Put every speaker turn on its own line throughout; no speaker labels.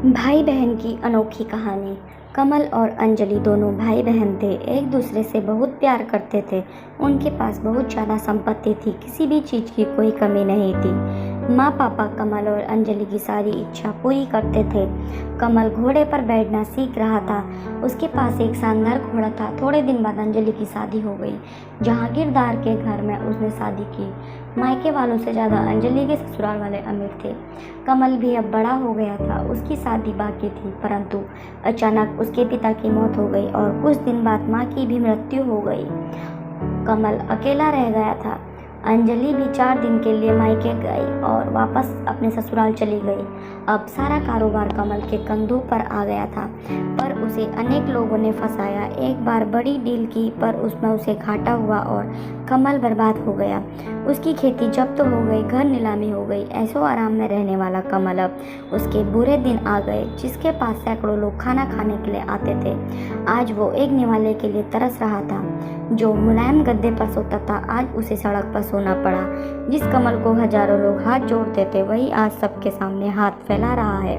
भाई बहन की अनोखी कहानी। कमल और अंजलि दोनों भाई बहन थे। एक दूसरे से बहुत प्यार करते थे। उनके पास बहुत ज़्यादा संपत्ति थी, किसी भी चीज़ की कोई कमी नहीं थी। माँ पापा कमल और अंजलि की सारी इच्छा पूरी करते थे। कमल घोड़े पर बैठना सीख रहा था। उसके पास एक शानदार घोड़ा था। थोड़े दिन बाद अंजलि की शादी हो गई। जहांगीरदार के घर में उसने शादी की। मायके वालों से ज़्यादा अंजलि के ससुराल वाले अमीर थे। कमल भी अब बड़ा हो गया था। उसकी शादी बाकी थी, परंतु अचानक उसके पिता की मौत हो गई और कुछ दिन बाद माँ की भी मृत्यु हो गई। कमल अकेला रह गया था। अंजलि भी 4 दिन के लिए मायके गई और वापस अपने ससुराल चली गई। अब सारा कारोबार कमल के कंधों पर आ गया था, पर उसे अनेक लोगों ने फंसाया। एक बार बड़ी डील की, पर उसमें उसे घाटा हुआ और कमल बर्बाद हो गया। उसकी खेती जब्त हो गई, घर नीलामी हो गई। ऐशो आराम में रहने वाला कमल अब उसके बुरे दिन आ गए। जिसके पास सैकड़ों लोग खाना खाने के लिए आते थे, आज वो एक निवाले के लिए तरस रहा था। जो मुलायम गद्दे पर सोता था, आज उसे सड़क पर सोना पड़ा। जिस कमल को हजारों लोग हाथ जोड़ते थे, वही आज सबके सामने हाथ फैला रहा है।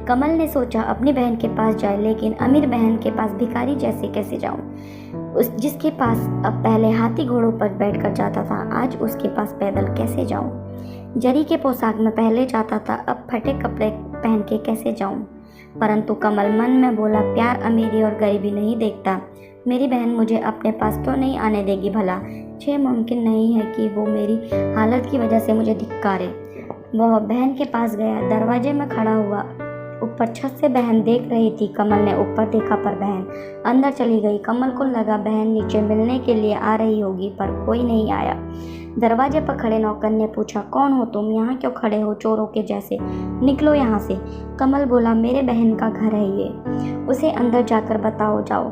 कमल ने सोचा अपनी बहन के पास जाए, लेकिन अमीर बहन के पास भिखारी जैसे कैसे जाऊं। जिसके पास अब पहले हाथी घोड़ों पर बैठकर जाता था, आज उसके पास पैदल कैसे जाऊं। जरी के पोशाक में पहले जाता था, अब फटे कपड़े पहन के कैसे जाऊं। परंतु कमल मन में बोला, प्यार अमीरी और गरीबी नहीं देखता। मेरी बहन मुझे अपने पास तो नहीं आने देगी भला। यह मुमकिन नहीं है कि वो मेरी हालत की वजह से मुझे धिक्कारे। वह बहन के पास गया, दरवाजे में खड़ा हुआ। ऊपर छत से बहन देख रही थी। कमल ने ऊपर देखा, पर बहन अंदर चली गई। कमल को लगा बहन नीचे मिलने के लिए आ रही होगी, पर कोई नहीं आया। दरवाजे पर खड़े नौकर ने पूछा, कौन हो तुम? यहाँ क्यों खड़े हो चोरों के जैसे? निकलो यहाँ से। कमल बोला, मेरे बहन का घर है ये, उसे अंदर जाकर बताओ जाओ।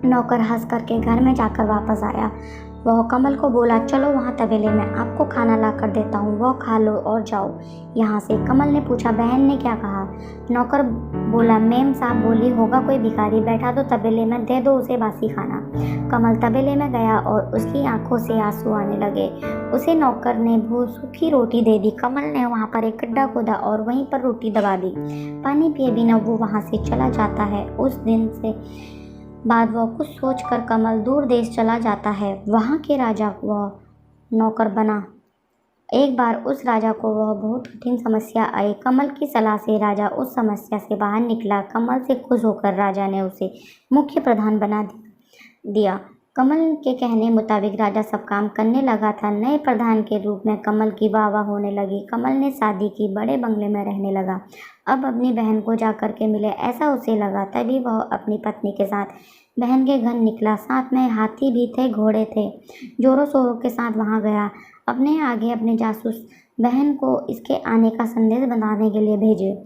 नौकर हंस करके घर में जाकर वापस आया। वह कमल को बोला, चलो वहाँ तबेले में आपको खाना ला कर देता हूँ, वह खा लो और जाओ यहाँ से। कमल ने पूछा, बहन ने क्या कहा? नौकर बोला, मेम साहब बोली होगा कोई भिखारी, बैठा दो तबेले में, दे दो उसे बासी खाना। कमल तबेले में गया और उसकी आंखों से आंसू आने लगे। उसे नौकर ने सूखी रोटी दे दी। कमल ने वहाँ पर एक गड्ढा खोदा और वहीं पर रोटी दबा दी। पानी पिए बिना वो वहाँ से चला जाता है। उस दिन से बाद वह कुछ सोचकर कमल दूर देश चला जाता है। वहाँ के राजा वह नौकर बना। एक बार उस राजा को वह बहुत कठिन समस्या आई। कमल की सलाह से राजा उस समस्या से बाहर निकला। कमल से खुश होकर राजा ने उसे मुख्य प्रधान बना दिया। कमल के कहने मुताबिक राजा सब काम करने लगा था। नए प्रधान के रूप में कमल की वाह होने लगी। कमल ने शादी की, बड़े बंगले में रहने लगा। अब अपनी बहन को जाकर के मिले, ऐसा उसे लगा। तभी वह अपनी पत्नी के साथ बहन के घर निकला। साथ में हाथी भी थे, घोड़े थे। जोरों शोरों के साथ वहां गया। अपने आगे अपने जासूस बहन को इसके आने का संदेश बताने के लिए भेजे।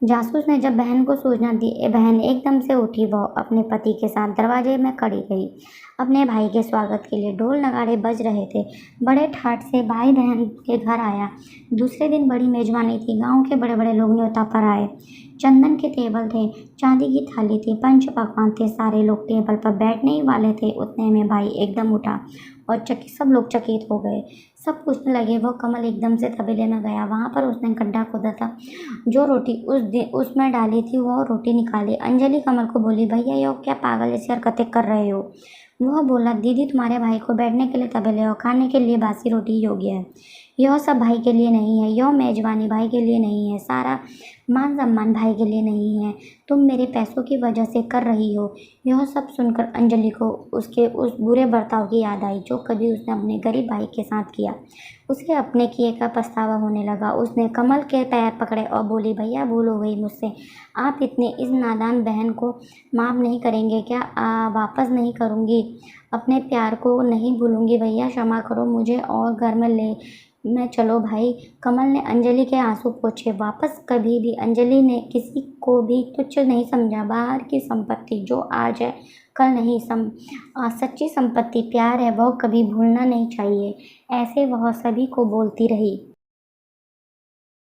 जासूस ने जब बहन को सूचना दी, बहन एकदम से उठी। वह अपने पति के साथ दरवाजे में खड़ी रही। अपने भाई के स्वागत के लिए ढोल नगाड़े बज रहे थे। बड़े ठाठ से भाई बहन के घर आया। दूसरे दिन बड़ी मेजबानी थी। गांव के बड़े बड़े लोग न्योता पर आए। चंदन के टेबल थे, चांदी की थाली थी, पंच पकवान थे। सारे लोग टेबल पर बैठने ही वाले थे। उतने में भाई एकदम उठा और सब लोग चकित हो गए। सब पूछने लगे, वह कमल एकदम से तबेले में गया। वहां पर उसने गड्ढा खोदा था। जो रोटी उसमें डाली थी, वह रोटी निकाली। अंजलि कमल को बोली, भैया ये क्या पागल जैसी हरकतें कर रहे हो? वह बोला, दीदी तुम्हारे भाई को बैठने के लिए तबेले और खाने के लिए बासी रोटी योग्य है। यह सब भाई के लिए नहीं है। यह मेजबानी भाई के लिए नहीं है। सारा मान सम्मान भाई के लिए नहीं है। तुम मेरे पैसों की वजह से कर रही हो। यह सब सुनकर अंजलि को उसके उस बुरे बर्ताव की याद आई जो कभी उसने अपने गरीब भाई के साथ किया। उसे अपने किए का पछतावा होने लगा। उसने कमल के पैर पकड़े और बोली, भैया भूल हो गई मुझसे। आप इतने इस नादान बहन को माफ़ नहीं करेंगे क्या? वापस नहीं करूँगी, अपने प्यार को नहीं भूलूंगी। भैया क्षमा करो मुझे और घर में ले मैं चलो भाई। कमल ने अंजलि के आंसू पोंछे। वापस कभी भी अंजलि ने किसी को भी तुच्छ नहीं समझा। बाहर की संपत्ति जो आज है कल नहीं। सच्ची संपत्ति प्यार है, वह कभी भूलना नहीं चाहिए। ऐसे वह सभी को बोलती रही।